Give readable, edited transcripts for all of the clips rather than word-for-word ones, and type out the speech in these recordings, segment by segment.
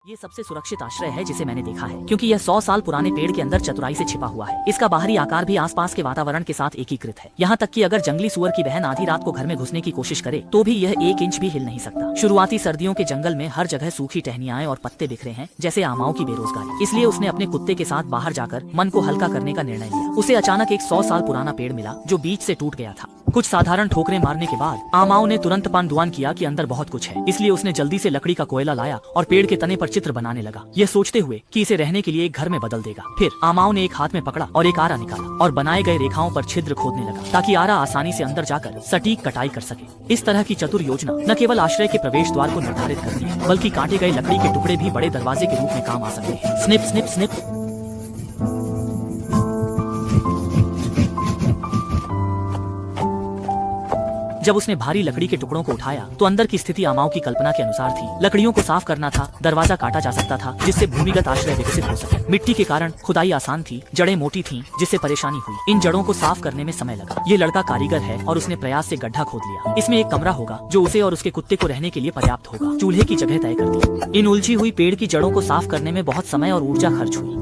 ये सबसे सुरक्षित आश्रय है जिसे मैंने देखा है, क्योंकि यह 100 साल पुराने पेड़ के अंदर चतुराई से छिपा हुआ है। इसका बाहरी आकार भी आसपास के वातावरण के साथ एकीकृत है। यहाँ तक कि अगर जंगली सुअर की बहन आधी रात को घर में घुसने की कोशिश करे तो भी यह 1 इंच भी हिल नहीं सकता। शुरुआती सर्दियों के जंगल में हर जगह सूखी टहनियाएं और पत्ते बिखरे हैं, जैसे आमाओं की बेरोजगारी। इसलिए उसने अपने कुत्ते के साथ बाहर जाकर मन को हल्का करने का निर्णय लिया। उसे अचानक एक 100 साल पुराना पेड़ मिला जो बीच से टूट गया था। कुछ साधारण ठोकरें मारने के बाद आमाओं ने तुरंत पानदुआन किया कि अंदर बहुत कुछ है। इसलिए उसने जल्दी से लकड़ी का कोयला लाया और पेड़ के तने पर चित्र बनाने लगा, यह सोचते हुए कि इसे रहने के लिए एक घर में बदल देगा। फिर आमाओं ने एक हाथ में पकड़ा और एक आरा निकाला और बनाए गए रेखाओं पर छिद्र खोदने लगा ताकि आरा आसानी से अंदर जाकर सटीक कटाई कर सके। इस तरह की चतुर योजना न केवल आश्रय के प्रवेश द्वार को निर्धारित करती है, बल्कि काटे गए लकड़ी के टुकड़े भी बड़े दरवाजे के रूप में काम आ सकते हैं। Snip snip snip. जब उसने भारी लकड़ी के टुकड़ों को उठाया तो अंदर की स्थिति आमाओं की कल्पना के अनुसार थी। लकड़ियों को साफ करना था, दरवाजा काटा जा सकता था जिससे भूमिगत आश्रय विकसित हो सके। मिट्टी के कारण खुदाई आसान थी, जड़ें मोटी थीं, जिससे परेशानी हुई। इन जड़ों को साफ करने में समय लगा। ये लड़का कारीगर है और उसने प्रयास से गड्ढा खोद लिया। इसमें एक कमरा होगा जो उसे और उसके कुत्ते को रहने के लिए पर्याप्त होगा। चूल्हे की जगह तय कर दी। इन उलझी हुई पेड़ की जड़ों को साफ करने में बहुत समय और ऊर्जा खर्च हुई।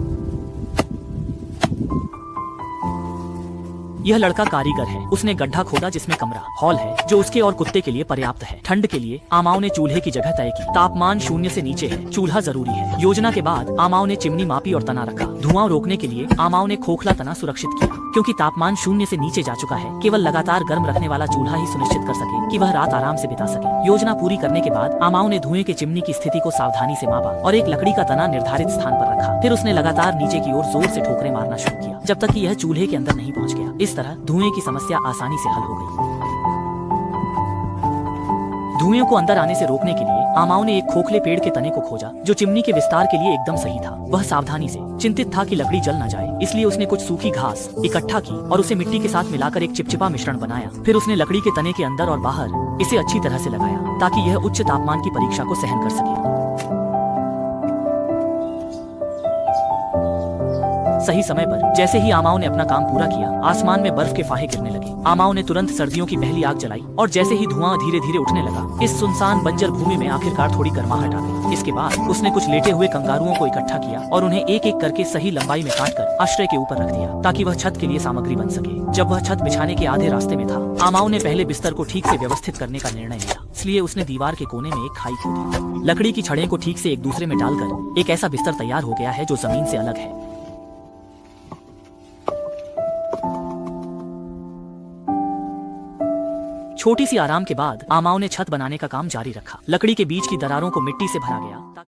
यह लड़का कारीगर है। उसने गड्ढा खोदा जिसमें कमरा हॉल है जो उसके और कुत्ते के लिए पर्याप्त है। ठंड के लिए आमाओं ने चूल्हे की जगह तय की। तापमान 0 से नीचे है, चूल्हा जरूरी है। योजना के बाद आमाओं ने चिमनी मापी और तना रखा। धुआं रोकने के लिए आमाओं ने खोखला तना सुरक्षित किया, क्योंकि तापमान 0 से नीचे जा चुका है। केवल लगातार गर्म रखने वाला चूल्हा ही सुनिश्चित कर सके कि वह रात आराम से बिता सके। योजना पूरी करने के बाद आमाओं ने धुएं के चिमनी की स्थिति को सावधानी से मापा और एक लकड़ी का तना निर्धारित स्थान पर रखा। फिर उसने लगातार नीचे की ओर जोर से ठोकरें मारना शुरू किया जब तक कि यह चूल्हे के अंदर नहीं पहुंच गया। इस तरह धुएं की समस्या आसानी से हल हो गई। धुएं को अंदर आने से रोकने के लिए आमाओं ने एक खोखले पेड़ के तने को खोजा जो चिमनी के विस्तार के लिए एकदम सही था। वह सावधानी से चिंतित था कि लकड़ी जल न जाए, इसलिए उसने कुछ सूखी घास इकट्ठा की और उसे मिट्टी के साथ मिलाकर एक चिपचिपा मिश्रण बनाया। फिर उसने लकड़ी के तने के अंदर और बाहर इसे अच्छी तरह से लगाया ताकि यह उच्च तापमान की परीक्षा को सहन कर सके। सही समय पर जैसे ही आमाओं ने अपना काम पूरा किया, आसमान में बर्फ के फाहे गिरने लगे। आमाओं ने तुरंत सर्दियों की पहली आग जलाई और जैसे ही धुआं धीरे धीरे उठने लगा, इस सुनसान बंजर भूमि में आखिरकार थोड़ी गर्माहट आ गई। इसके बाद उसने कुछ लेटे हुए कंगारुओं को इकट्ठा किया और उन्हें एक एक करके सही लंबाई में काटकर आश्रय के ऊपर रख दिया ताकि वह छत के लिए सामग्री बन सके। जब वह छत बिछाने के आधे रास्ते में था, आमाओं ने पहले बिस्तर को ठीक से व्यवस्थित करने का निर्णय लिया। इसलिए उसने दीवार के कोने में एक खाई खोदी। लकड़ी की छड़ें को ठीक से एक दूसरे में डालकर एक ऐसा बिस्तर तैयार हो गया है जो जमीन से अलग है। छोटी सी आराम के बाद आमाओं ने छत बनाने का काम जारी रखा। लकड़ी के बीच की दरारों को मिट्टी से भरा गया।